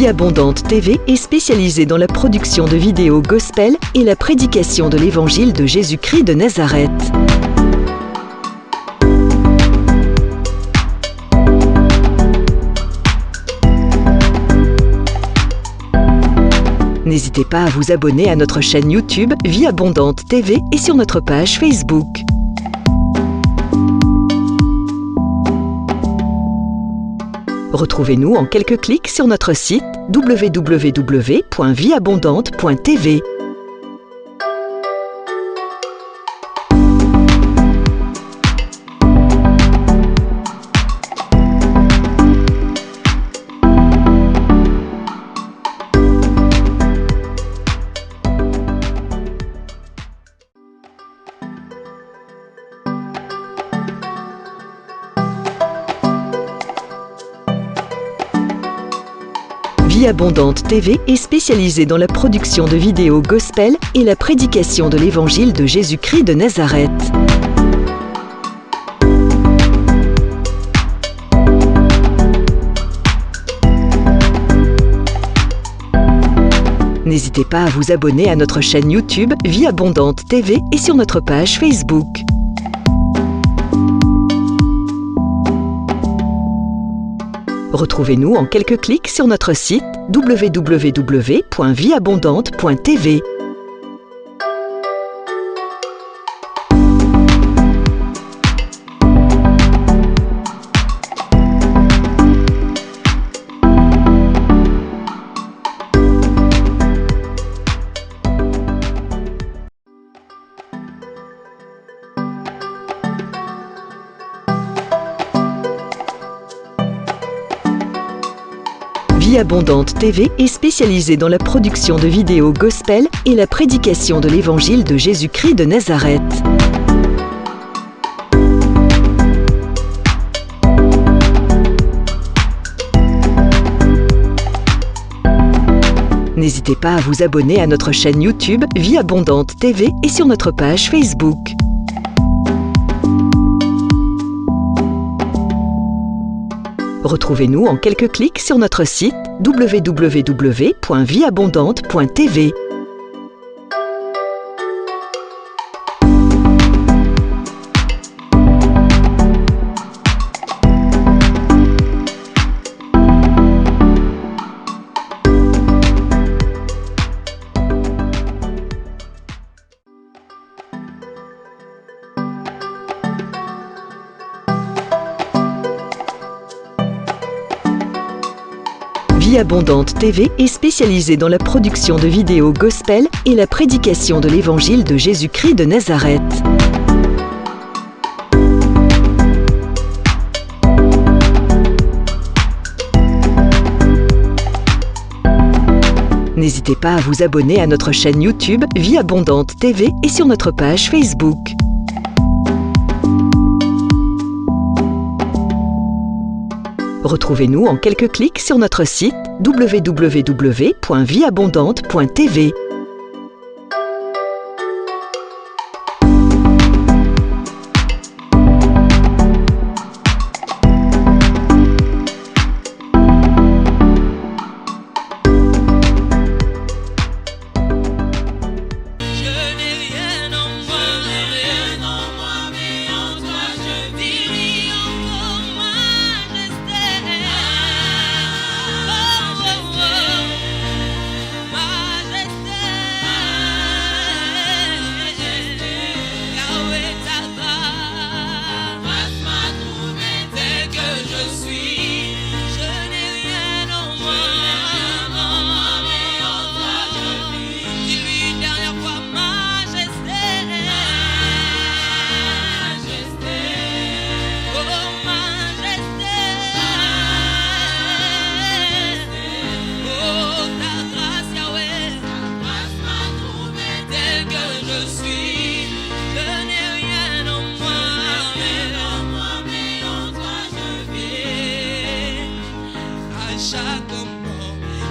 Vie Abondante TV est spécialisée dans la production de vidéos gospel et la prédication de l'évangile de Jésus-Christ de Nazareth. N'hésitez pas à vous abonner à notre chaîne YouTube Vie Abondante TV et sur notre page Facebook. Retrouvez-nous en quelques clics sur notre site www.vieabondante.tv. Vie Abondante TV est spécialisée dans la production de vidéos gospel et la prédication de l'évangile de Jésus-Christ de Nazareth. N'hésitez pas à vous abonner à notre chaîne YouTube Vie Abondante TV et sur notre page Facebook. Retrouvez-nous en quelques clics sur notre site www.vieabondante.tv. Vie Abondante TV est spécialisée dans la production de vidéos gospel et la prédication de l'évangile de Jésus-Christ de Nazareth. N'hésitez pas à vous abonner à notre chaîne YouTube Vie Abondante TV et sur notre page Facebook. Retrouvez-nous en quelques clics sur notre site www.vieabondante.tv. Vie Abondante TV est spécialisée dans la production de vidéos gospel et la prédication de l'évangile de Jésus-Christ de Nazareth. N'hésitez pas à vous abonner à notre chaîne YouTube Vie Abondante TV et sur notre page Facebook. Retrouvez-nous en quelques clics sur notre site www.vieabondante.tv.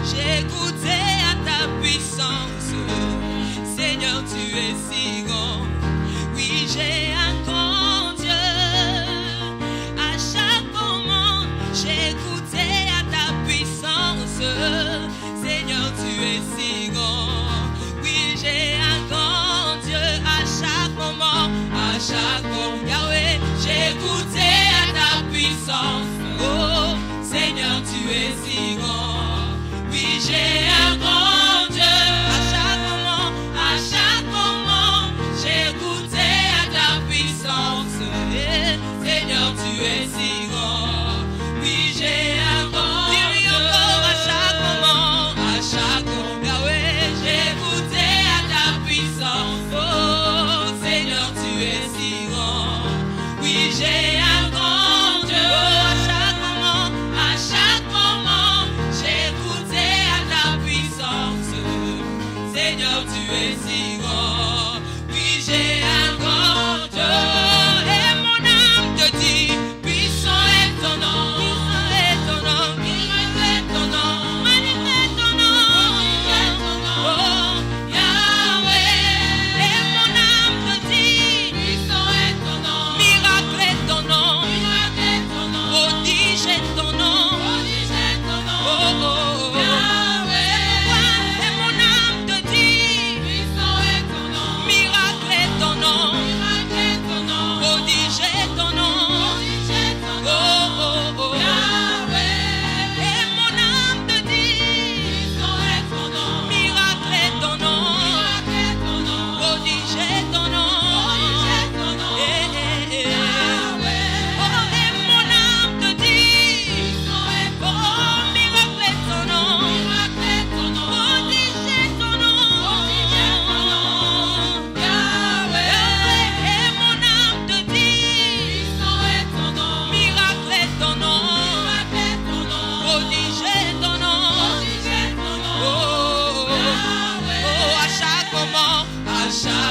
J'ai goûté à ta puissance, Seigneur, tu es si grand. Oui, j'ai un grand Dieu. À chaque moment, j'ai goûté à ta puissance.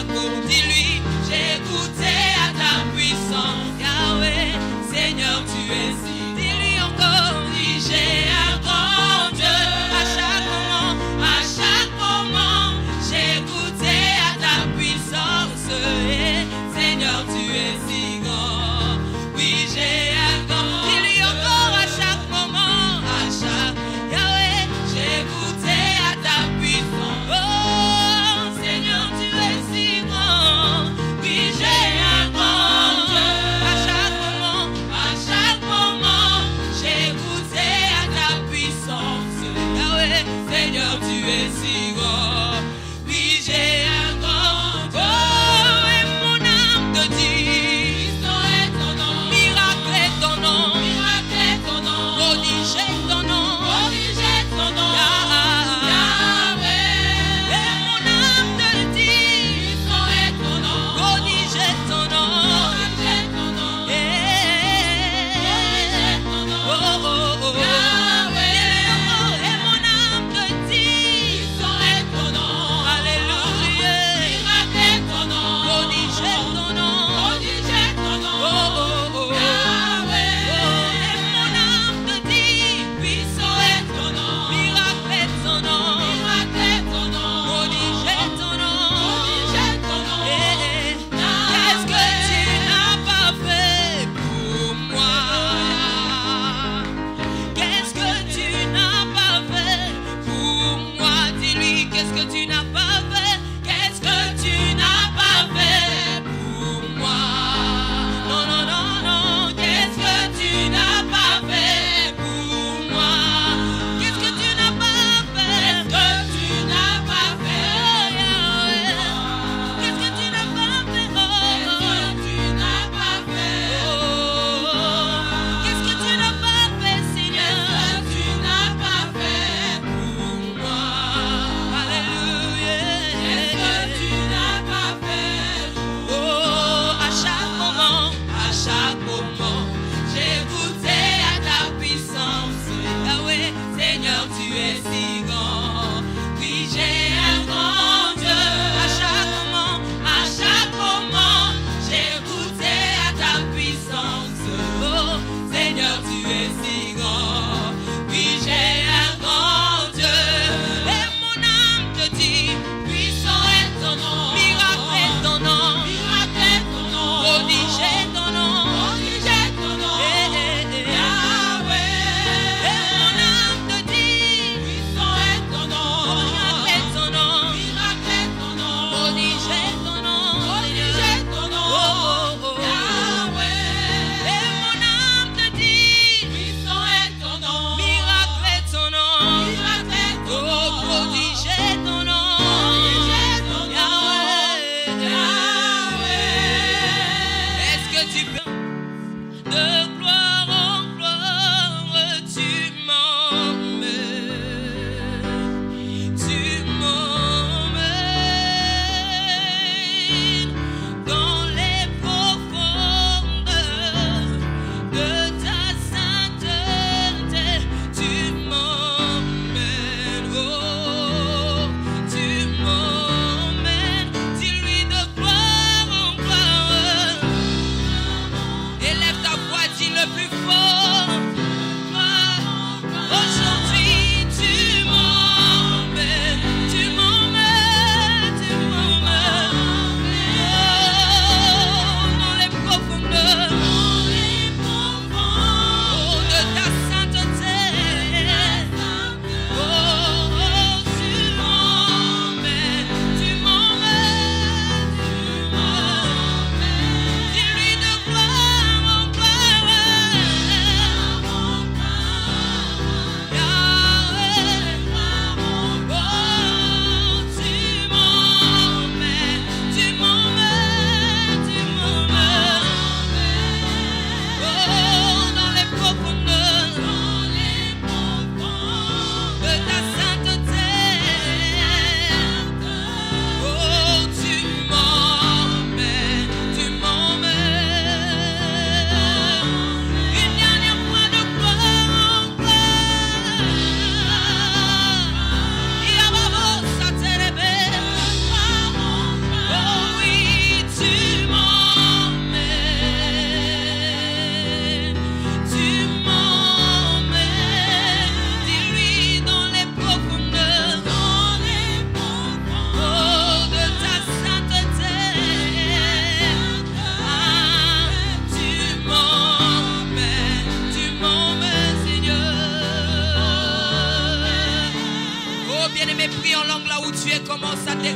encore. Dis-lui, j'ai goûté à ta puissance. Yahweh, Seigneur, tu es si. Dis-lui encore, dis, j'ai un grand Dieu. À chaque moment, j'ai goûté à ta puissance. Et Seigneur, tu es si grand. Oui, j'ai un grand. Dis-lui encore à chaque moment, à chaque. Yahweh, j'ai goûté à ta puissance. Oh, Seigneur, tu es si grand. Oui, j'ai un grand Dieu. À chaque moment,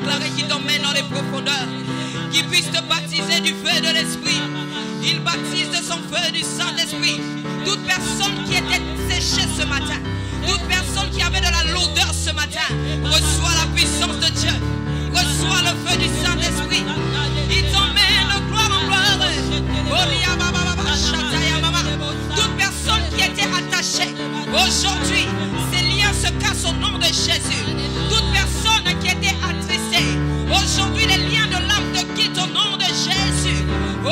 déclarer qu'il t'emmène dans les profondeurs, qu'il puisse te baptiser du feu de l'Esprit. Il baptise de son feu du Saint-Esprit. Toute personne qui était séchée ce matin, toute personne qui avait de la lourdeur ce matin, reçoit la puissance de Dieu, reçoit le feu du Saint-Esprit. Il t'emmène de gloire en gloire. Toute personne qui était attachée, aujourd'hui, ces liens se cassent au nom de Jésus. Toute personne qui était attristée, aujourd'hui, les liens de l'âme te quittent au nom de Jésus. Oh,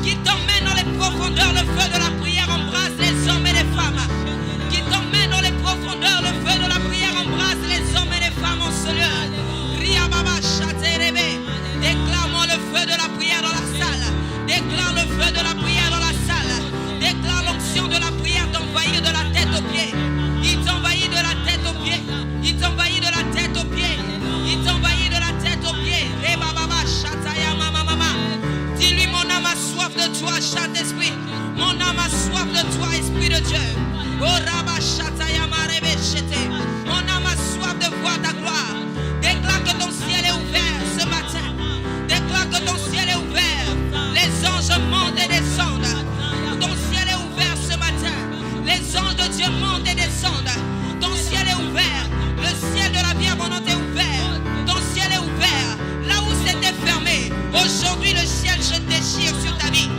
qu'il t'emmène dans les profondeurs, le feu de la prière embrasse les hommes et les femmes. Qu'il t'emmène dans les profondeurs, le feu de la prière embrasse les hommes et les femmes en ce lieu. Déclare-moi le feu de la prière dans la salle. Déclare le feu de la prière dans la salle. Déclare l'onction de la prière t'envahir de la tête aux pieds. Il t'envahit de la tête aux pieds. Il t'envahit de la tête aux pieds. Il t'envahit de la tête aux pieds. Dis-lui, mon âme a soif de toi, Saint-Esprit. Mon âme a soif de toi, Esprit de Dieu. Mon âme a soif de voir ta gloire. Déclare que ton ciel est ouvert ce matin. Déclare que ton ciel est ouvert. Les anges montent et descendent. Ton ciel est ouvert ce matin. Les anges de Dieu montent et descendent. Ton ciel est ouvert. Le ciel de la vie abondante est ouvert. Ton ciel est ouvert. Là où c'était fermé, aujourd'hui le ciel se déchire sur ta vie.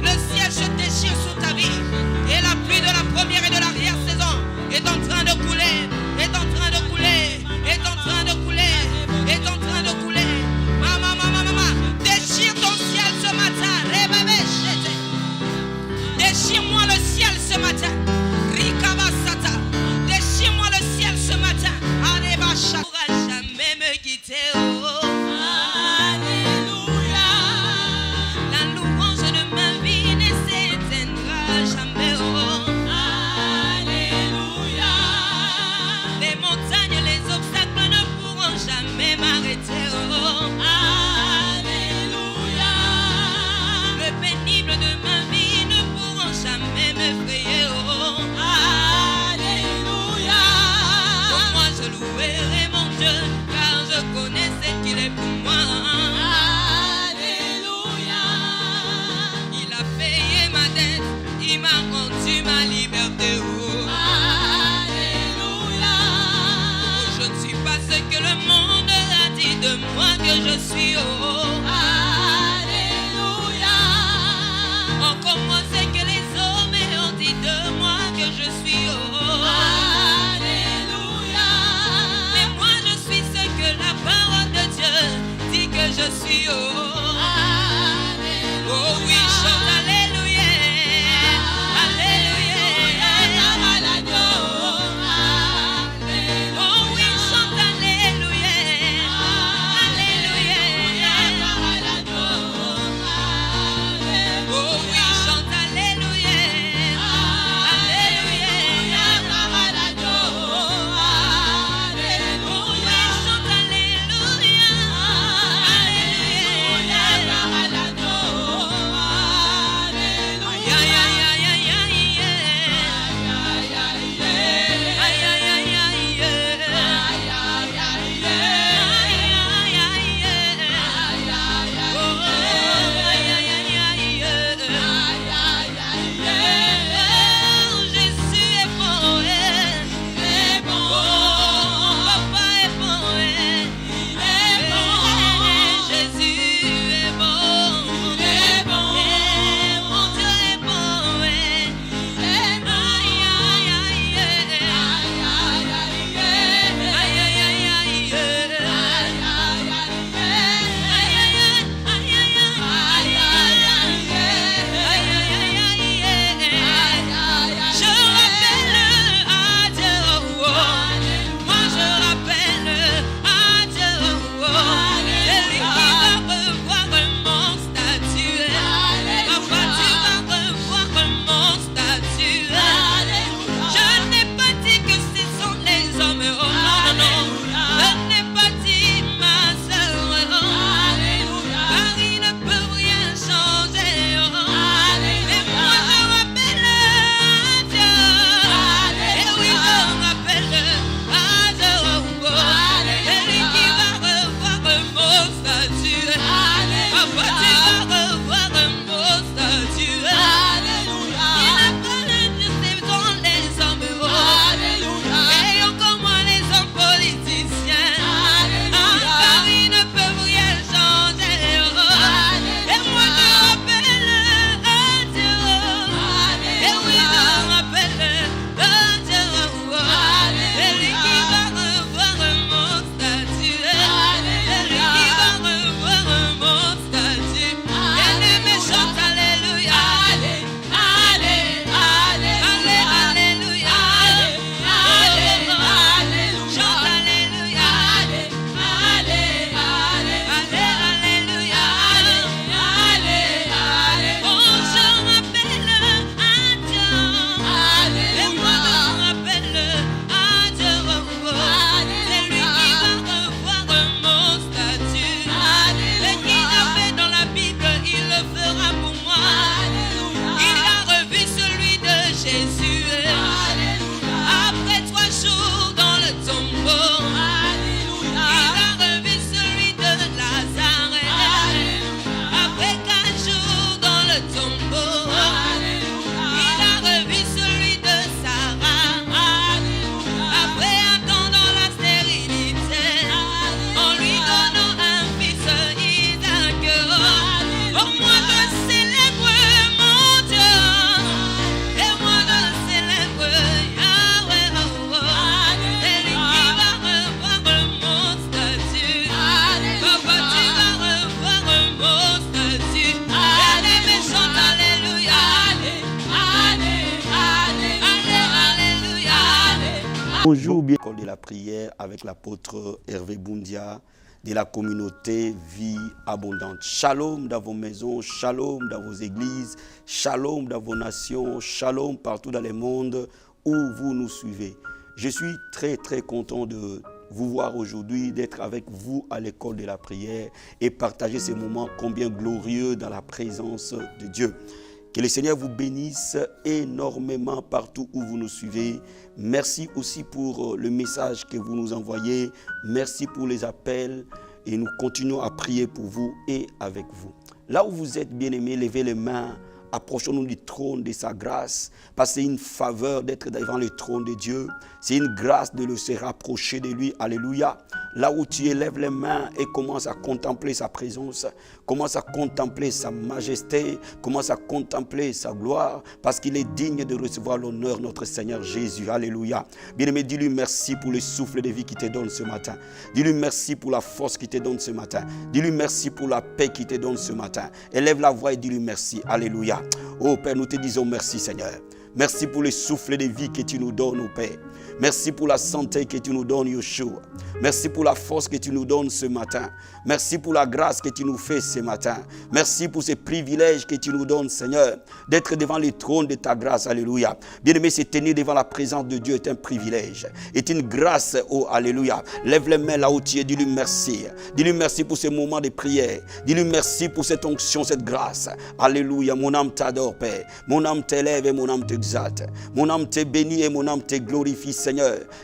Le ciel se déchire sur ta vie. Et la pluie de la première et de l'arrière-saison est en train de couler. Est en train de couler. Est en train de couler. Est en train de couler. Maman. Déchire ton ciel ce matin. Déchire-moi le ciel ce matin. Rikabasata. Déchire-moi le ciel ce matin. Alléluia. Ne pourra jamais me quitter. Oh. Alléluia. La louange de ma vie ne s'éteindra jamais. Oh. Alléluia. Les montagnes, les obstacles ne pourront jamais m'arrêter. Oh. Alléluia. Le pénible de ma vie ne pourront jamais m'effrayer. Oh. Alléluia. Pour moi je louerai mon Dieu, car je connais ce qu'il est pour moi. Alléluia. Il a payé ma dette, il m'a rendu ma liberté. Oh. Alléluia. Je ne suis pas ce que le monde a dit de moi que je suis. Oh. Alléluia. Encore moins ce que les hommes ont dit de moi que je suis. Oh. Alléluia. Mais moi je suis ce que la parole de Dieu dit que je suis. Oh. Alléluia. Oh oui, chante alléluia. Alléluia. Oh oui, chante alléluia. Alléluia. Oh oui, chante alléluia. Alléluia. Oh oui, chante alléluia. Alléluia. Bonjour, bien école de la prière avec l'apôtre Hervé Boundia de la communauté Vie Abondante. Shalom dans vos maisons, shalom dans vos églises, shalom dans vos nations, shalom partout dans le monde où vous nous suivez. Je suis très content de vous voir aujourd'hui, d'être avec vous à l'école de la prière et partager ces moments combien glorieux dans la présence de Dieu. Que le Seigneur vous bénisse énormément partout où vous nous suivez. Merci aussi pour le message que vous nous envoyez. Merci pour les appels et nous continuons à prier pour vous et avec vous. Là où vous êtes bien-aimés, levez les mains. Approchons-nous du trône de sa grâce, parce que c'est une faveur d'être devant le trône de Dieu. C'est une grâce de se rapprocher de lui. Alléluia. Là où tu élèves les mains et commences à contempler sa présence, commence à contempler sa majesté, commence à contempler sa gloire, parce qu'il est digne de recevoir l'honneur, notre Seigneur Jésus. Alléluia. Bien-aimé, dis-lui merci pour le souffle de vie qu'il te donne ce matin. Dis-lui merci pour la force qu'il te donne ce matin. Dis-lui merci pour la paix qu'il te donne ce matin. Élève la voix et dis-lui merci. Alléluia. Oh Père, nous te disons merci Seigneur. Merci pour le souffle de vie que tu nous donnes, oh Père. Merci pour la santé que tu nous donnes, Yeshua. Merci pour la force que tu nous donnes ce matin. Merci pour la grâce que tu nous fais ce matin. Merci pour ces privilèges que tu nous donnes, Seigneur, d'être devant le trône de ta grâce. Alléluia. Bien-aimé, se tenir devant la présence de Dieu est un privilège, est une grâce. Oh, alléluia. Lève les mains là où tu es, dis-lui merci. Dis-lui merci pour ces moments de prière. Dis-lui merci pour cette onction, cette grâce. Alléluia. Mon âme t'adore, Père. Mon âme t'élève et mon âme t'exalte. Mon âme te bénit et mon âme te glorifie, Seigneur.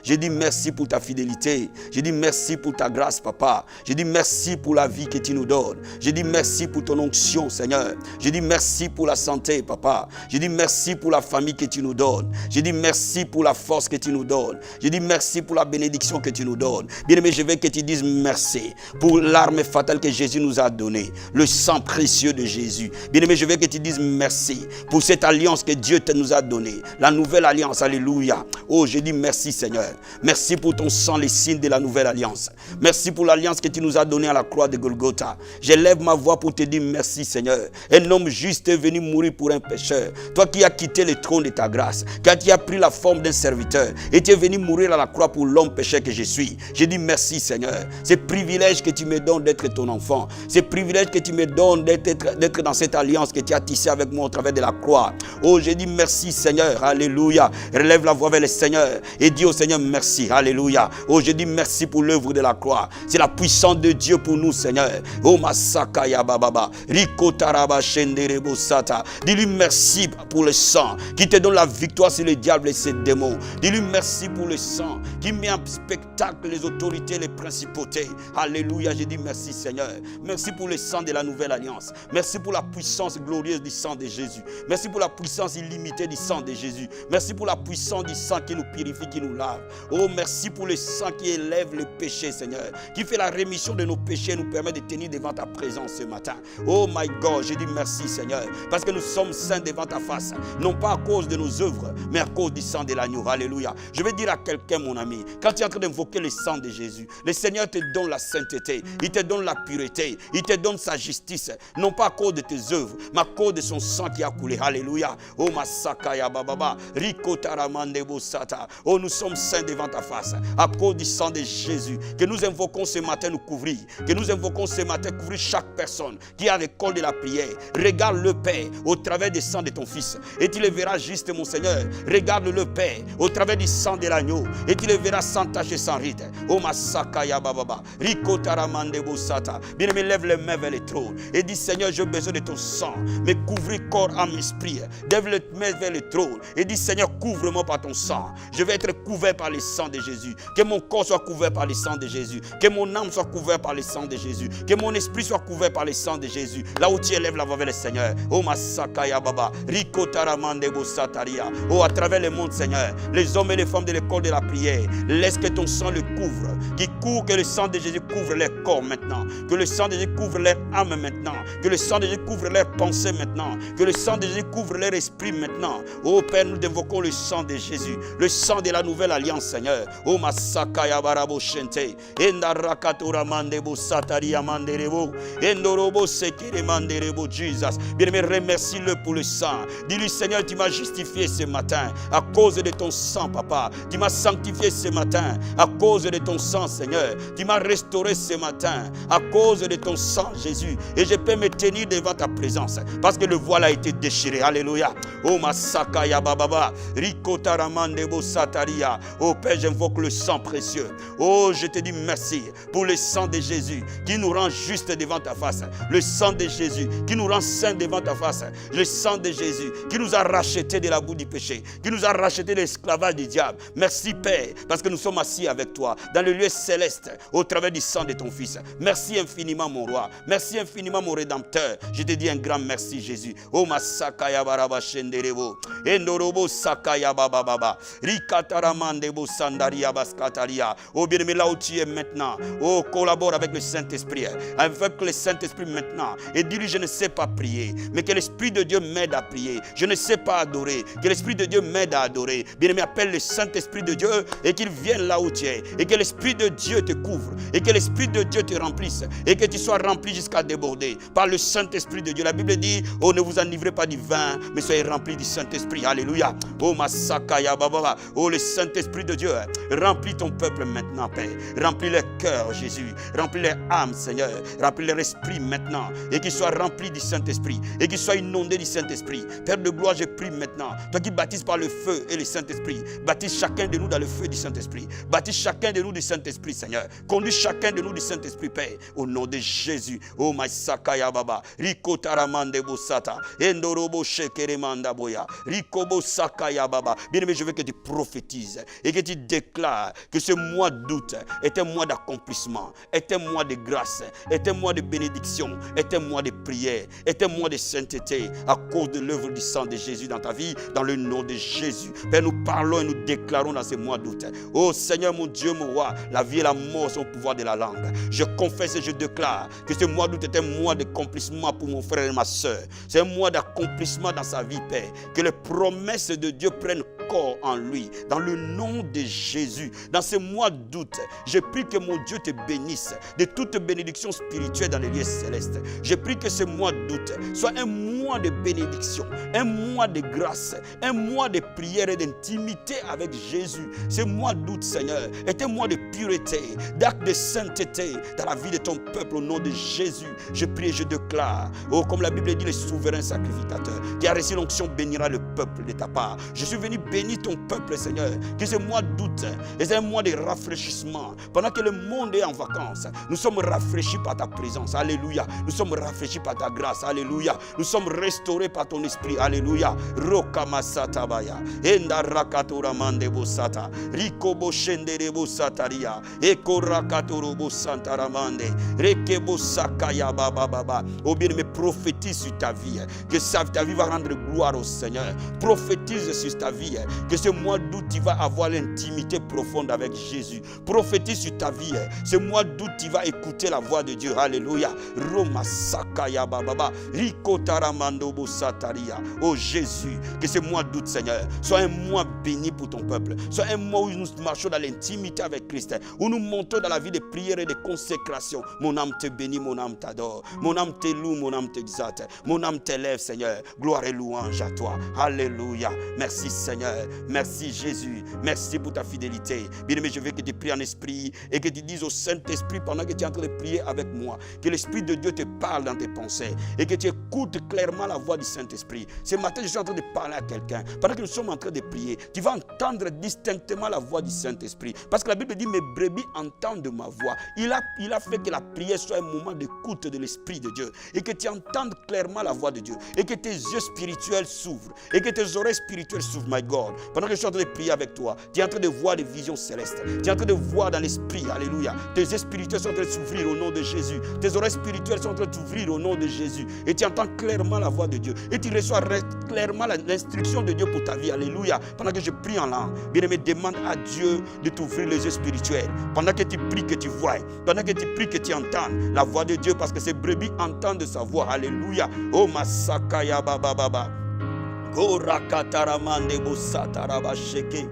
Je dis merci pour ta fidélité. Je dis merci pour ta grâce, Papa. Je dis merci pour la vie que tu nous donnes. Je dis merci pour ton onction, Seigneur. Je dis merci pour la santé, Papa. Je dis merci pour la famille que tu nous donnes. Je dis merci pour la force que tu nous donnes. Je dis merci pour la bénédiction que tu nous donnes. Bien-aimé, je veux que tu dises merci pour l'arme fatale que Jésus nous a donnée, le sang précieux de Jésus. Bien-aimé, je veux que tu dises merci pour cette alliance que Dieu nous a donnée, la nouvelle alliance. Alléluia. Oh, je dis merci, Seigneur. Merci pour ton sang, les signes de la nouvelle alliance. Merci pour l'alliance que tu nous as donnée à la croix de Golgotha. J'élève ma voix pour te dire merci, Seigneur. Un homme juste est venu mourir pour un pécheur. Toi qui as quitté le trône de ta grâce, qui as pris la forme d'un serviteur et tu es venu mourir à la croix pour l'homme pécheur que je suis. Je dis merci, Seigneur. C'est privilège que tu me donnes d'être ton enfant. C'est privilège que tu me donnes d'être dans cette alliance que tu as tissée avec moi au travers de la croix. Oh, je dis merci, Seigneur. Alléluia. Relève la voix vers le Seigneur et dis au Seigneur merci. Alléluia. Oh, je dis merci pour l'œuvre de la croix. C'est la puissance de Dieu pour nous, Seigneur. Oh, Masakaya Bababa. Rikotaraba Shenderebo Sata. Dis-lui merci pour le sang qui te donne la victoire sur le diable et ses démons. Dis-lui merci pour le sang qui met en spectacle les autorités, les principautés. Alléluia. Je dis merci, Seigneur. Merci pour le sang de la nouvelle alliance. Merci pour la puissance glorieuse du sang de Jésus. Merci pour la puissance illimitée du sang de Jésus. Merci pour la puissance du sang qui nous purifie, qui nous lave. Oh, merci pour le sang qui élève le péché, Seigneur, qui fait la rémission de nos péchés et nous permet de tenir devant ta présence ce matin. Oh my God, je dis merci, Seigneur, parce que nous sommes saints devant ta face, non pas à cause de nos œuvres, mais à cause du sang de l'agneau. Alléluia. Je vais dire à quelqu'un, mon ami, quand tu es en train d'invoquer le sang de Jésus, le Seigneur te donne la sainteté, il te donne la pureté, il te donne sa justice, non pas à cause de tes œuvres, mais à cause de son sang qui a coulé. Alléluia. Oh, Masakaya Bababa, Rikotaramande Bosata. Oh, nous sommes saints devant ta face, à cause du sang de Jésus, que nous invoquons ce matin nous couvrir, que nous invoquons ce matin couvrir chaque personne qui a l'école de la prière. Regarde le Père au travers du sang de ton Fils, et tu le verras juste, mon Seigneur. Regarde le Père au travers du sang de l'agneau, et tu le verras sans tache et sans ride. Oh, Masakaya Bababa, Rikotaramande Bosata. Bien-aimé, lève les mains vers le trône et dis, Seigneur, j'ai besoin de ton sang, mais couvrir corps, âme, esprit. Lève les mains vers le trône et dis, Seigneur, couvre-moi par ton sang. Je vais être couvert par le sang de Jésus. Que mon corps soit couvert par le sang de Jésus. Que mon âme soit couverte par le sang de Jésus. Que mon esprit soit couvert par le sang de Jésus. Là où tu élèves la voix vers le Seigneur. Oh, Masakaya Baba, Rikotaramande Bosataria. Oh, à travers le monde, Seigneur, les hommes et les femmes de l'école de la prière, laisse que ton sang le couvre. Que le sang de Jésus couvre leur corps maintenant. Que le sang de Jésus couvre leur âme maintenant. Que le sang de Jésus couvre leurs pensées maintenant. Que le sang de Jésus couvre leur esprit maintenant. Oh Père, nous invoquons le sang de Jésus, le sang de la nouvelle alliance, Seigneur. Oh Masakaya Barabo Shente, Endarakatura Mandebo Sataria Manderebo, Endorobo Sekire Manderebo, Jesus. Bien-aimé, remercie-le pour le sang. Dis-lui, Seigneur, tu m'as justifié ce matin à cause de ton sang, Papa. Tu m'as sanctifié ce matin à cause de ton sang, Seigneur. Tu m'as restauré ce matin à cause de ton sang, Jésus. Et je peux me tenir devant ta présence parce que le voile a été déchiré. Alléluia. Oh Masakaya Bababa, Rikotaramandebo Sataria. Oh Père, j'invoque le sang précieux. Oh, je te dis merci pour le sang de Jésus qui nous rend juste devant ta face. Le sang de Jésus qui nous rend saints devant ta face. Le sang de Jésus qui nous a rachetés de la boue du péché, qui nous a rachetés de l'esclavage du diable. Merci Père, parce que nous sommes assis avec toi dans le lieu céleste au travers du sang de ton Fils. Merci infiniment mon roi. Merci infiniment mon Rédempteur. Je te dis un grand merci Jésus. Oh Masakaya Baraba Shenderebo, Endorobo Sakaya Baba Baba, Rikataramandebo Sandaria Baskataria. Oh bien-aimé, là où tu es maintenant, oh collabore avec le Saint-Esprit, avec le Saint-Esprit maintenant, et dis-lui, je ne sais pas prier, mais que l'Esprit de Dieu m'aide à prier. Je ne sais pas adorer, que l'Esprit de Dieu m'aide à adorer. Bien-aimé, appelle le Saint-Esprit de Dieu et qu'il vienne là où tu es, et que l'Esprit de Dieu te couvre, et que l'Esprit de Dieu te remplisse, et que tu sois rempli jusqu'à déborder par le Saint-Esprit de Dieu. La Bible dit, oh ne vous enivrez pas du vin, mais soyez remplis du Saint-Esprit. Alléluia. Oh Masakaya Baba, oh le Saint-Esprit de Dieu, remplis ton peuple maintenant, Père. Remplis leur cœur, Jésus. Remplis leur âme, Seigneur. Remplis leur esprit maintenant, et qu'ils soient remplis du Saint-Esprit, et qu'ils soient inondés du Saint-Esprit. Père de gloire, je prie maintenant, toi qui baptises par le feu et le Saint-Esprit, baptise chacun de nous dans le feu du Saint-Esprit. Baptise chacun de nous du Saint-Esprit, Seigneur. Conduis chacun de nous du Saint-Esprit, Père, au nom de Jésus. Oh Masakaya Baba, Rikotaramande Bosata, Endorobo Shekeremanda Boya, Rikobo Sakaya Baba. Bien-aimé, je veux que tu prophétises et que tu déclares que ce mois d'août est un mois d'accomplissement, est un mois de grâce, est un mois de bénédiction, est un mois de prière, est un mois de sainteté à cause de l'œuvre du sang de Jésus dans ta vie, dans le nom de Jésus. Père, nous parlons et nous déclarons dans ce mois d'août. Oh Seigneur, mon Dieu, mon roi, la vie et la mort sont au pouvoir de la langue. Je confesse et je déclare que ce mois d'août est un mois d'accomplissement pour mon frère et ma soeur. C'est un mois d'accomplissement dans sa vie, Père. Que les promesses de Dieu prennent encore en lui. Dans le nom de Jésus, dans ce mois d'août, je prie que mon Dieu te bénisse de toute bénédiction spirituelle dans les lieux célestes. Je prie que ce mois d'août soit un mois de bénédiction, un mois de grâce, un mois de prière et d'intimité avec Jésus. Ce mois d'août, Seigneur, est un mois de pureté, d'acte de sainteté dans la vie de ton peuple au nom de Jésus. Je prie et je déclare, oh, comme la Bible dit, le souverain sacrificateur qui a reçu l'onction bénira le peuple de ta part. Je suis venu bénir ton peuple, Seigneur, que ce mois d'août est un mois de rafraîchissement. Pendant que le monde est en vacances, nous sommes rafraîchis par ta présence. Alléluia. Nous sommes rafraîchis par ta grâce. Alléluia. Nous sommes restaurés par ton esprit. Alléluia. Rokamasata baya. Enda rakatura mande bosata. Riko boshende de bosataria. Eko rakaturo bosantaramande. Reke bosakaya baba baba. Oh bien, mais prophétise sur ta vie. Que ta vie va rendre gloire au Seigneur. Prophétise sur ta vie. Que ce mois d'août, tu vas avoir l'intimité profonde avec Jésus. Prophétise sur ta vie. Ce mois d'août, tu vas écouter la voix de Dieu. Alléluia. Roma sakaya baba. Riko taramando bosataria. Oh Jésus, que ce mois d'août, Seigneur, soit un mois béni pour ton peuple. Soit un mois où nous marchons dans l'intimité avec Christ. Où nous montons dans la vie de prière et de consécration. Mon âme te bénit, mon âme t'adore. Mon âme te loue, mon âme t'exalte. Mon âme t'élève, Seigneur. Gloire et louange à toi. Alléluia. Merci, Seigneur. Merci, Jésus. Merci pour ta fidélité. Bien-aimé, je veux que tu pries en esprit et que tu dises au Saint-Esprit pendant que tu es en train de prier avec moi, que l'Esprit de Dieu te parle dans tes pensées et que tu écoutes clairement la voix du Saint-Esprit. Ce matin, je suis en train de parler à quelqu'un. Pendant que nous sommes en train de prier, tu vas entendre distinctement la voix du Saint-Esprit. Parce que la Bible dit, mes brebis entendent ma voix. Il a fait que la prière soit un moment d'écoute de l'Esprit de Dieu et que tu entendes clairement la voix de Dieu et que tes yeux spirituels s'ouvrent et que tes oreilles spirituelles s'ouvrent, my God. Pendant que je suis en train de prier avec toi, tu es en train de voir des visions célestes. Tu es en train de voir dans l'Esprit, alléluia. Tes yeux spirituels sont en train de s'ouvrir au nom de Jésus. Tes oreilles spirituelles sont en train de s'ouvrir au nom de Jésus. Et tu entends clairement la voix de Dieu. Et tu reçois clairement l'instruction de Dieu pour ta vie, alléluia. Pendant que je prie en langue, bien-aimé, demande à Dieu de t'ouvrir les yeux spirituels. Pendant que tu pries, que tu vois. Pendant que tu pries, que tu entends la voix de Dieu, parce que ces brebis entendent sa voix, alléluia. Oh masakaya baba baba. Oh rakataramande bosatarabasheke.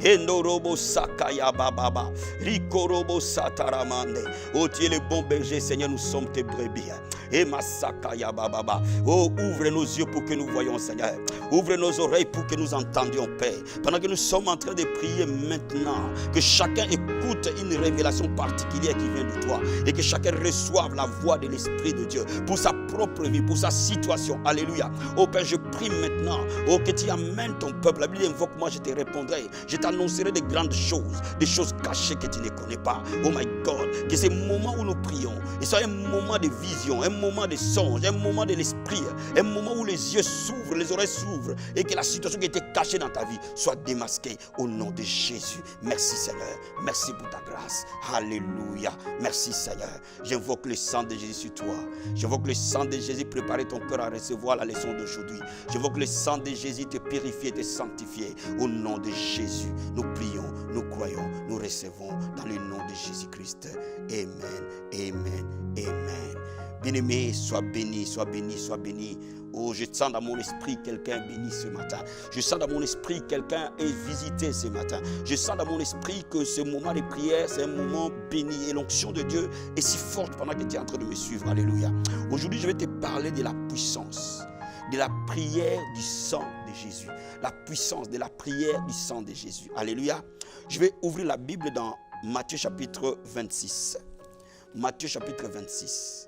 Endorobo sakaya bababa. Rikorobo sataramande. Oh, tu es le bon berger, Seigneur, nous sommes tes brebis. Et masakaya bababa. Oh, ouvre nos yeux pour que nous voyions, Seigneur. Ouvre nos oreilles pour que nous entendions, Père. Pendant que nous sommes en train de prier maintenant, que chacun écoute une révélation particulière qui vient de toi. Et que chacun reçoive la voix de l'Esprit de Dieu pour sa propre vie, pour sa situation. Alléluia. Oh Père, je prie maintenant, oh, que tu amènes ton peuple. La Bible invoque, moi je te répondrai. Je t'annoncerai de grandes choses, des choses cachées que tu ne connais pas. Oh my God, que ces moments où nous prions, et soit un moment de vision, un moment de songe, un moment de l'esprit, un moment où les yeux s'ouvrent, les oreilles s'ouvrent, et que la situation qui était cachée dans ta vie soit démasquée au nom de Jésus. Merci Seigneur, merci pour ta grâce. Alléluia, merci Seigneur. J'invoque le sang de Jésus sur toi. J'invoque le sang de Jésus, préparer ton cœur à recevoir la leçon d'aujourd'hui. J'invoque le sang de Jésus, te purifier, te sanctifier au nom de Jésus. Nous prions, nous croyons, nous recevons dans le nom de Jésus-Christ. Amen, amen, amen. Bien-aimé, sois béni, sois béni, sois béni. Oh, je sens dans mon esprit quelqu'un béni ce matin. Je sens dans mon esprit quelqu'un est visité ce matin. Je sens dans mon esprit que ce moment de prière, c'est un moment béni. Et l'onction de Dieu est si forte pendant que tu es en train de me suivre. Alléluia. Aujourd'hui, je vais te parler de la puissance, de la prière du sang de Jésus. La puissance de la prière du sang de Jésus. Alléluia. Je vais ouvrir la Bible dans Matthieu chapitre 26. Matthieu chapitre 26.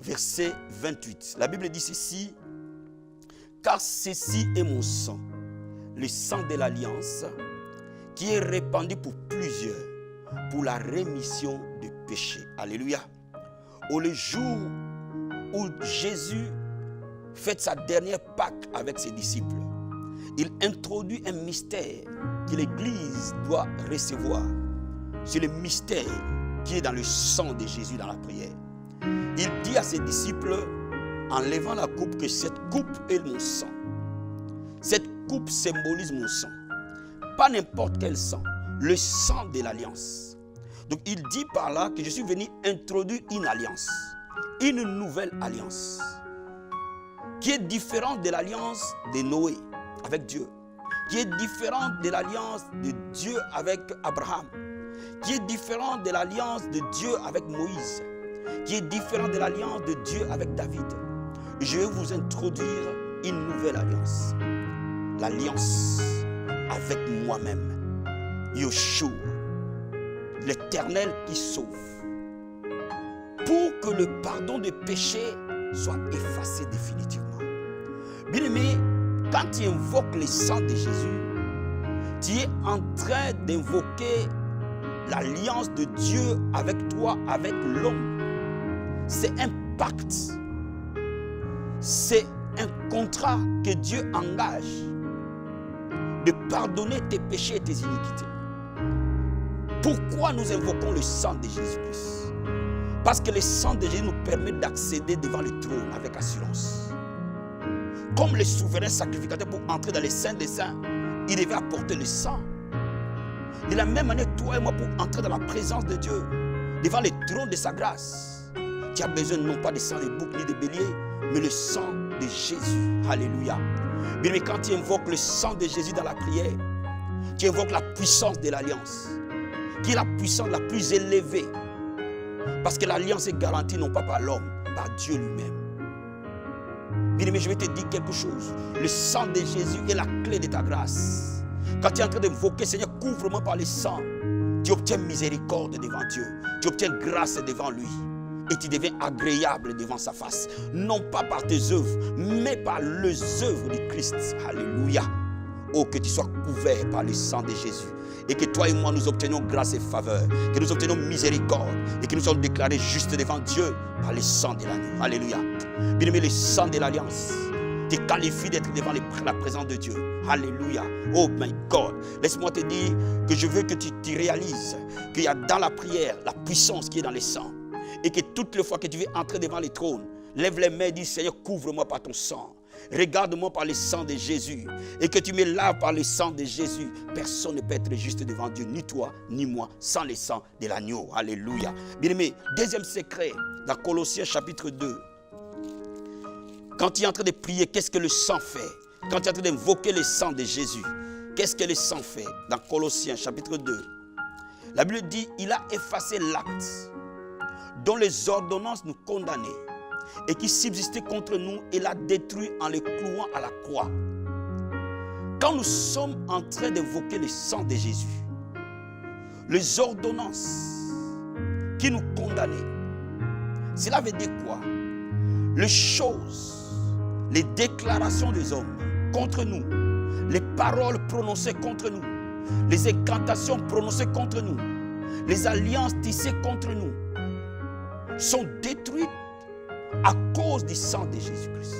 Verset 28. La Bible dit ceci. Car ceci est mon sang, le sang de l'alliance, qui est répandu pour plusieurs, pour la rémission des péchés. Alléluia. Au le jour où Jésus fait sa dernière Pâque avec ses disciples, il introduit un mystère que l'Église doit recevoir. C'est le mystère qui est dans le sang de Jésus dans la prière. Il dit à ses disciples, en levant la coupe, que cette coupe est mon sang. Cette coupe symbolise mon sang. Pas n'importe quel sang, le sang de l'alliance. Donc il dit par là que je suis venu introduire une alliance, une nouvelle alliance, qui est différente de l'alliance de Noé avec Dieu. qui est différente de l'alliance de Dieu avec Abraham, qui est différente de l'alliance de Dieu avec Moïse, qui est différente de l'alliance de Dieu avec David. Je vais vous introduire une nouvelle alliance. L'alliance avec moi-même, Yeshua, l'Éternel qui sauve, pour que le pardon des péchés soit effacé définitivement. Bien-aimé, quand tu invoques le sang de Jésus, tu es en train d'invoquer l'alliance de Dieu avec toi, avec l'homme. C'est un pacte. C'est un contrat que Dieu engage de pardonner tes péchés et tes iniquités. Pourquoi nous invoquons le sang de Jésus-Christ? Parce que le sang de Jésus nous permet d'accéder devant le trône avec assurance. Comme le souverain sacrificateur, pour entrer dans les saints des saints, il devait apporter le sang. De la même manière, toi et moi, pour entrer dans la présence de Dieu, devant le trône de sa grâce, tu as besoin non pas de sang de bouc ni de bélier, mais le sang de Jésus. Alléluia. Bien, mais quand tu invoques le sang de Jésus dans la prière, tu invoques la puissance de l'alliance, qui est la puissance la plus élevée. Parce que l'alliance est garantie non pas par l'homme, par Dieu lui-même. Bien aimé, je vais te dire quelque chose. Le sang de Jésus est la clé de ta grâce. Quand tu es en train d'invoquer, Seigneur, couvre-moi par le sang, tu obtiens miséricorde devant Dieu. Tu obtiens grâce devant lui. Et tu deviens agréable devant sa face. Non pas par tes œuvres, mais par les œuvres du Christ. Alléluia. Oh, que tu sois couvert par le sang de Jésus. Et que toi et moi nous obtenions grâce et faveur. Que nous obtenions miséricorde. Et que nous soyons déclarés justes devant Dieu par le sang de l'agneau. Alléluia. Bien aimé, le sang de l'alliance te qualifie d'être devant la présence de Dieu. Alléluia. Oh my God. Laisse-moi te dire que je veux que tu réalises qu'il y a dans la prière la puissance qui est dans le sang. Et que toutes les fois que tu veux entrer devant le trône, lève les mains et dis, Seigneur, couvre-moi par ton sang. Regarde-moi par le sang de Jésus. Et que tu me laves par le sang de Jésus. Personne ne peut être juste devant Dieu, ni toi, ni moi, sans le sang de l'agneau. Alléluia. Bien-aimé, deuxième secret, dans Colossiens chapitre 2. Quand tu es en train de prier, qu'est-ce que le sang fait? Quand tu es en train d'invoquer le sang de Jésus, qu'est-ce que le sang fait? Dans Colossiens chapitre 2, la Bible dit, il a effacé l'acte dont les ordonnances nous condamnaient et qui subsistait contre nous, et l'a détruit en le clouant à la croix. Quand nous sommes en train d'évoquer le sang de Jésus, les ordonnances qui nous condamnaient, cela veut dire quoi? Les choses, les déclarations des hommes contre nous, les paroles prononcées contre nous, les incantations prononcées contre nous, les alliances tissées contre nous, sont détruites à cause du sang de Jésus-Christ.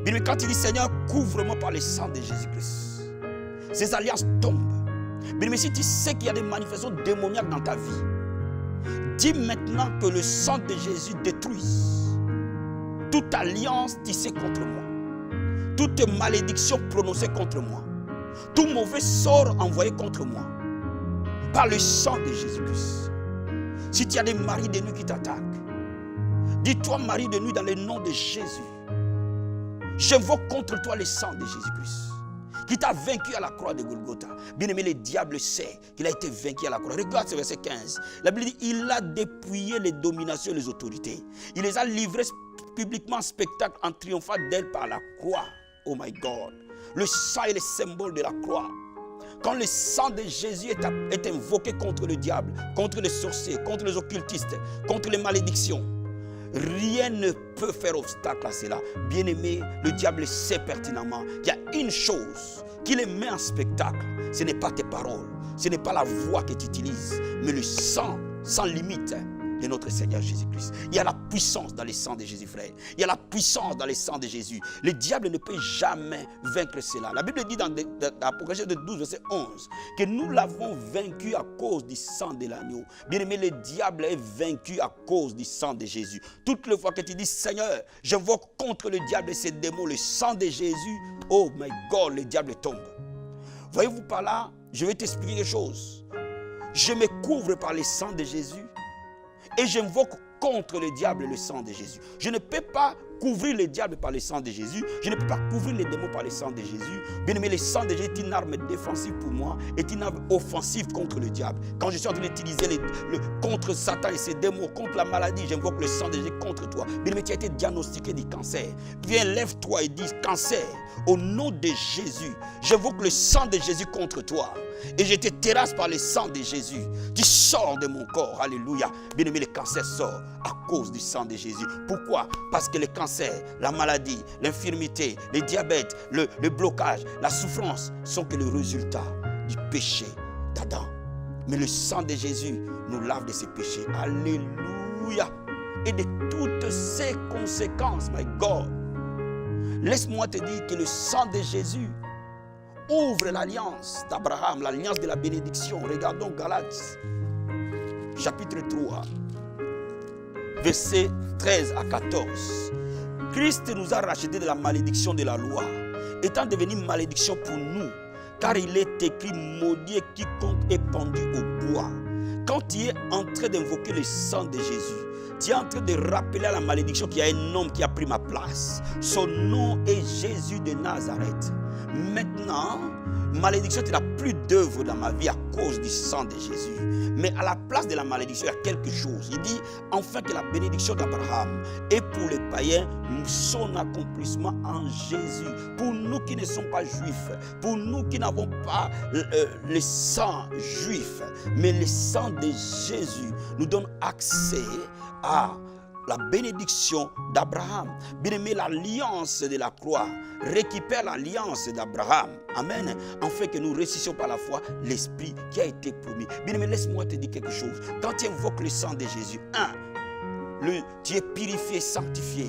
Bien, quand il dit, Seigneur, couvre-moi par le sang de Jésus-Christ, ces alliances tombent. Bien, mais si tu sais qu'il y a des manifestations démoniaques dans ta vie, dis maintenant que le sang de Jésus détruise toute alliance tissée contre moi, toute malédiction prononcée contre moi, tout mauvais sort envoyé contre moi, par le sang de Jésus-Christ. Si tu as des maris de nuit qui t'attaquent, dis-toi, mari de nuit, dans le nom de Jésus, j'invoque contre toi le sang de Jésus-Christ, qui t'a vaincu à la croix de Golgotha. Bien-aimé, le diable sait qu'il a été vaincu à la croix. Regarde ce verset 15. La Bible dit, il a dépouillé les dominations et les autorités. Il les a livrées publiquement en spectacle en triomphant d'elles par la croix. Oh my God. Le sang est le symbole de la croix. Quand le sang de Jésus est invoqué contre le diable, contre les sorciers, contre les occultistes, contre les malédictions, rien ne peut faire obstacle à cela. Bien-aimé, le diable sait pertinemment qu'il y a une chose qui les met en spectacle. Ce n'est pas tes paroles, ce n'est pas la voix que tu utilises, mais le sang sans limite de notre Seigneur Jésus-Christ. Il y a la puissance dans le sang de Jésus, frère. Il y a la puissance dans le sang de Jésus. Le diable ne peut jamais vaincre cela. La Bible dit dans l'Apocalypse de 12, verset 11, que nous l'avons vaincu à cause du sang de l'agneau. Bien-aimé, le diable est vaincu à cause du sang de Jésus. Toutes les fois que tu dis, Seigneur, j'invoque contre le diable et ses démons le sang de Jésus, oh my God, le diable tombe. Voyez-vous par là, je vais t'expliquer quelque chose. Je me couvre par le sang de Jésus. Et j'invoque contre le diable et le sang de Jésus. Je ne peux pas couvrir le diable par le sang de Jésus. Je ne peux pas couvrir les démons par le sang de Jésus. Bien aimé, le sang de Jésus est une arme défensive pour moi, est une arme offensive contre le diable. Quand je suis en train d'utiliser contre Satan et ses démons, contre la maladie, j'invoque le sang de Jésus contre toi. Bien aimé, tu as été diagnostiqué du cancer. Viens, lève-toi et dis, cancer, au nom de Jésus, j'invoque le sang de Jésus contre toi. Et je te terrasse par le sang de Jésus. Tu sors de mon corps. Alléluia. Bien aimé, le cancer sort à cause du sang de Jésus. Pourquoi? Parce que le cancer, la maladie, l'infirmité, le diabète, le blocage, la souffrance sont que le résultat du péché d'Adam. Mais le sang de Jésus nous lave de ses péchés. Alléluia. Et de toutes ses conséquences, my God. Laisse-moi te dire que le sang de Jésus ouvre l'alliance d'Abraham, l'alliance de la bénédiction. Regardons Galates, chapitre 3, versets 13 à 14. Christ nous a rachetés de la malédiction de la loi, étant devenu malédiction pour nous, car il est écrit, maudit quiconque est pendu au bois. Quand tu es en train d'invoquer le sang de Jésus, tu es en train de rappeler à la malédiction qu'il y a un homme qui a pris ma place. Son nom est Jésus de Nazareth. Maintenant, malédiction, tu n'as plus d'œuvre dans ma vie à cause du sang de Jésus. Mais à la place de la malédiction, il y a quelque chose. Il dit, enfin que la bénédiction d'Abraham est pour les païens son accomplissement en Jésus. Pour nous qui ne sommes pas juifs, pour nous qui n'avons pas le sang juif, mais le sang de Jésus nous donne accès à la bénédiction d'Abraham. Bien-aimé, l'alliance de la croix récupère l'alliance d'Abraham. Amen. Afin que nous ressuscitions par la foi l'esprit qui a été promis. Bien-aimé, laisse-moi te dire quelque chose. Quand tu invoques le sang de Jésus, tu es purifié, sanctifié.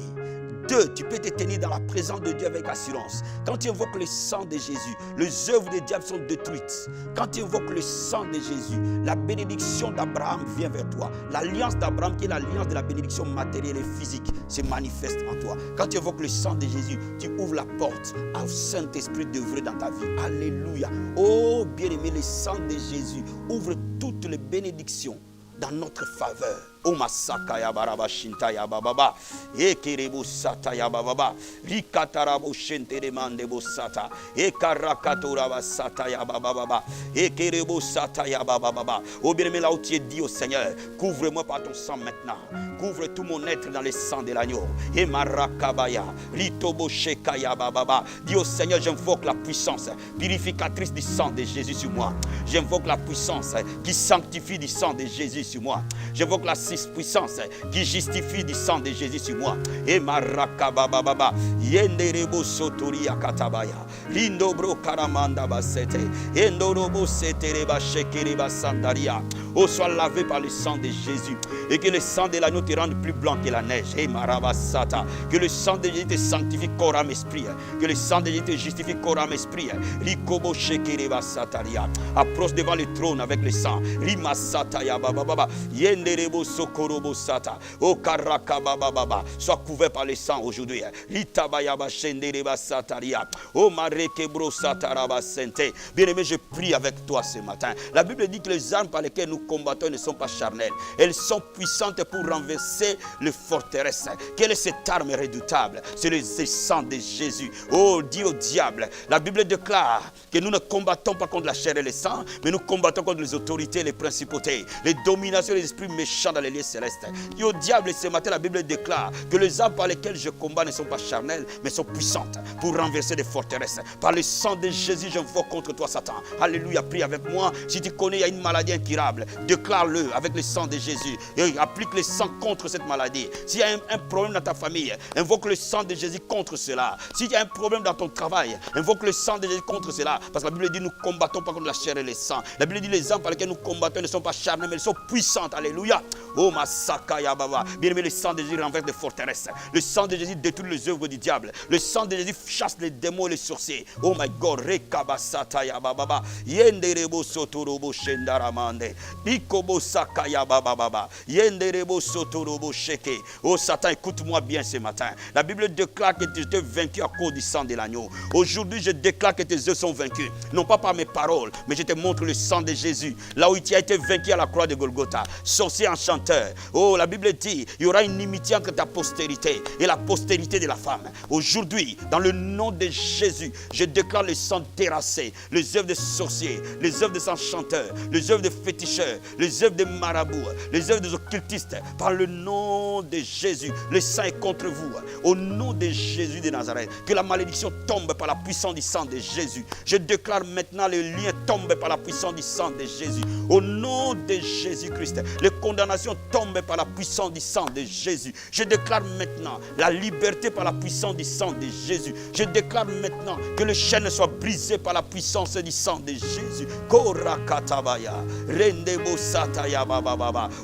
2, tu peux te tenir dans la présence de Dieu avec assurance. Quand tu invoques le sang de Jésus, les œuvres du diable sont détruites. Quand tu invoques le sang de Jésus, la bénédiction d'Abraham vient vers toi. L'alliance d'Abraham, qui est l'alliance de la bénédiction matérielle et physique, se manifeste en toi. Quand tu invoques le sang de Jésus, tu ouvres la porte au Saint-Esprit d'œuvrer dans ta vie. Alléluia. Oh, bien-aimé, le sang de Jésus ouvre toutes les bénédictions dans notre faveur. O masaka ya baraba shinta ya bababa ekerebo sata ya bababa rikatarabo shentere mande bosata ekarakatora basata ya bababa ekerebo sata ya bababa. Oh bien-aimé, là où tu es, dit au Seigneur, couvre-moi par ton sang maintenant. Couvre tout mon être dans le sang de l'agneau. Et marakabaya ritobo sheka ya bababa. Dis au Seigneur, j'invoque la puissance purificatrice du sang de Jésus sur moi. J'invoque la puissance qui sanctifie du sang de Jésus sur moi. J'invoque la puissance qui justifie du sang de Jésus sur moi. Et marakababa yenderebo sotoria katabaya lindobro karamanda basete endorobo setereba shekereba sandaria. Oh, sois lavé par le sang de Jésus et que le sang de l'agneau te rende plus blanc que la neige. Et marabasata, que le sang de Jésus te sanctifie corps âme esprit, que le sang de Jésus te justifie corps âme esprit. Rikobo shekereba sataria. Approche devant le trône avec le sang. Rimasata ya bababa yenderebo sokorobo sata. Oh karaka bababa, sois couvert par le sang aujourd'hui. Ritabayaba shendereba sataria. Oh marekebro sataraba sente. Bien-aimé, je prie avec toi ce matin. La Bible dit que les armes par lesquelles nous combattons ne sont pas charnelles. Elles sont puissantes pour renverser les forteresses. Quelle est cette arme redoutable? C'est le sang de Jésus. Oh, dis au diable. La Bible déclare que nous ne combattons pas contre la chair et le sang, mais nous combattons contre les autorités, les principautés, les dominations des esprits méchants dans les lieux célestes. Dis au diable, ce matin, la Bible déclare que les armes par lesquelles je combats ne sont pas charnelles, mais sont puissantes pour renverser des forteresses. Par le sang de Jésus, j'invoque contre toi, Satan. Alléluia, prie avec moi. Si tu connais, il y a une maladie incurable, déclare-le avec le sang de Jésus et applique le sang contre cette maladie. S'il y a un problème dans ta famille, invoque le sang de Jésus contre cela. S'il y a un problème dans ton travail, invoque le sang de Jésus contre cela. Parce que la Bible dit nous ne combattons pas contre la chair et le sang. La Bible dit les armes par lesquelles nous combattons ne sont pas charnelles, mais elles sont puissantes. Alléluia. Oh masaka ya baba. Bien aimé, le sang de Jésus renverse des forteresses. Le sang de Jésus détruit les œuvres du diable. Le sang de Jésus chasse les démons et les sorciers. Oh my God. Rekabasata ya baba. Yenderebo sotorobo shendaramande. Ikobo sakaya baba baba. Yenderebo sotorobo sheke. Oh Satan, écoute-moi bien ce matin. La Bible déclare que tu étais vaincu à cause du sang de l'agneau. Aujourd'hui, je déclare que tes yeux sont vaincus. Non pas par mes paroles, mais je te montre le sang de Jésus. Là où tu as été vaincu à la croix de Golgotha. Sorcier enchanteur. Oh, la Bible dit, il y aura une inimitié entre ta postérité et la postérité de la femme. Aujourd'hui, dans le nom de Jésus, je déclare le sang terrassé, les œuvres de sorciers, les œuvres des enchanteurs, les œuvres de féticheurs, les œuvres des marabouts, les œuvres des occultistes. Par le nom de Jésus, le sang est contre vous. Au nom de Jésus de Nazareth, que la malédiction tombe par la puissance du sang de Jésus. Je déclare maintenant le lien tombe par la puissance du sang de Jésus. Au nom de Jésus-Christ, les condamnations tombent par la puissance du sang de Jésus. Je déclare maintenant la liberté par la puissance du sang de Jésus. Je déclare maintenant que le chaîne soit brisé par la puissance du sang de Jésus.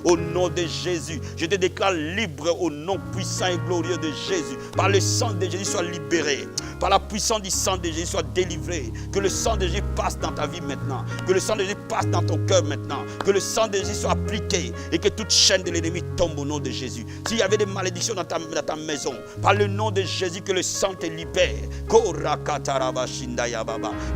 Au nom de Jésus, je te déclare libre au nom puissant et glorieux de Jésus. Par le sang de Jésus, sois libéré. Par la puissance du sang de Jésus, sois délivré. Que le sang de Jésus passe dans ta vie maintenant. Que le sang de Jésus passe dans ton cœur maintenant. Que le sang de Jésus soit appliqué et que toute chaîne de l'ennemi tombe au nom de Jésus. S'il y avait des malédictions dans ta maison, par le nom de Jésus, que le sang te libère.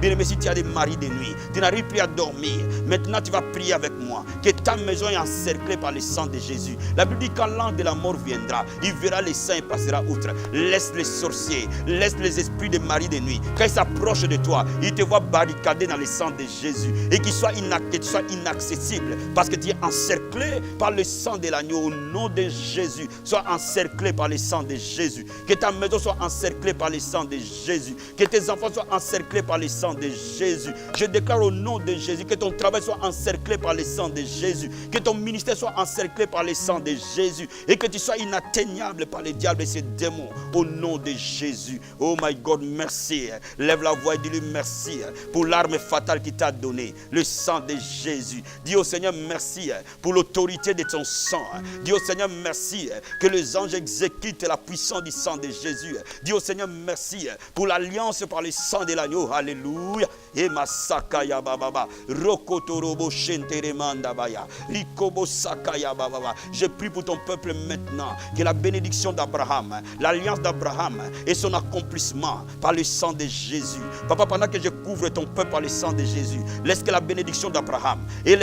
Bien-aimé, si tu as des maris de nuit, tu n'arrives plus à dormir. Maintenant, tu vas prier avec moi. Que ta maison est encerclée par le sang de Jésus. La Bible dit quand l'ange de la mort viendra, il verra les saints et passera outre. Laisse les sorciers, laisse les esprits des maris de nuit. Quand ils s'approchent de toi, ils te voient barricadé dans le sang de Jésus. Et qu'ils soient inaccessibles. Parce que tu es encerclé par le sang de l'agneau. Au nom de Jésus, sois encerclé par le sang de Jésus. Que ta maison soit encerclée par le sang de Jésus. Que tes enfants soient encerclés par le sang de Jésus. Je déclare au nom de Jésus que ton travail soit encerclé par le sang de Jésus. Que ton ministère soit encerclé par le sang de Jésus. Et que tu sois inatteignable par les diables et ses démons. Au nom de Jésus. Oh my God, merci. Lève la voix et dis-lui merci pour l'arme fatale qu'il t'a donnée. Le sang de Jésus. Dis au Seigneur merci pour l'autorité de ton sang. Dis au Seigneur merci que les anges exécutent la puissance du sang de Jésus. Dis au Seigneur merci pour l'alliance par le sang de l'agneau. Alléluia. Et masakaya baba. Rokotorobo shenteremanda baya. Rikobo sakaya baba. Je prie pour ton peuple maintenant que la bénédiction d'Abraham, l'alliance d'Abraham et son accomplissement par le sang de Jésus. Papa, pendant que je couvre ton peuple par le sang de Jésus, laisse que la bénédiction d'Abraham et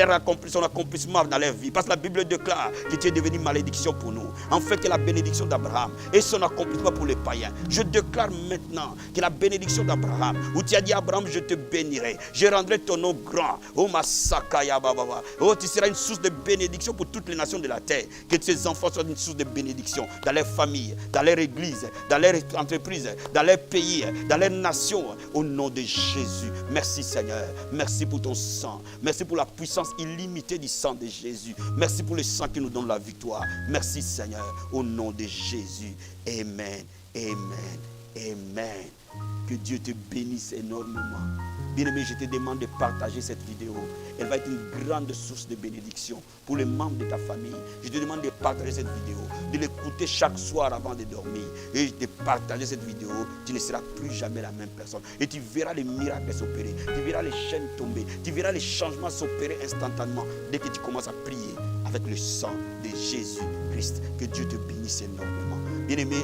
son accomplissement dans leur vie. Parce que la Bible déclare que tu es devenu malédiction pour nous. En fait, que la bénédiction d'Abraham et son accomplissement pour les païens. Je déclare maintenant que la bénédiction d'Abraham, où tu as dit Abraham, je te bénirai, je rendrai ton nom grand. Oh Masakaya Baba. Oh, tu seras une source de bénédiction pour toutes les nations de la terre. Que tes enfants soient une source de bénédiction dans leur famille, dans leur église, dans leur entreprise, dans leur pays, dans leur nation. Au nom de Jésus. Merci Seigneur. Merci pour ton sang. Merci pour la puissance illimitée du sang de Jésus. Merci pour le sang qui nous donne la victoire. Merci Seigneur. Au nom de Jésus. Amen. Amen. Amen. Que Dieu te bénisse énormément. Bien-aimé, je te demande de partager cette vidéo. Elle va être une grande source de bénédiction pour les membres de ta famille. Je te demande de partager cette vidéo, de l'écouter chaque soir avant de dormir. Et de partager cette vidéo, tu ne seras plus jamais la même personne. Et tu verras les miracles s'opérer. Tu verras les chaînes tomber. Tu verras les changements s'opérer instantanément dès que tu commences à prier avec le sang de Jésus-Christ. Que Dieu te bénisse énormément. Bien-aimé,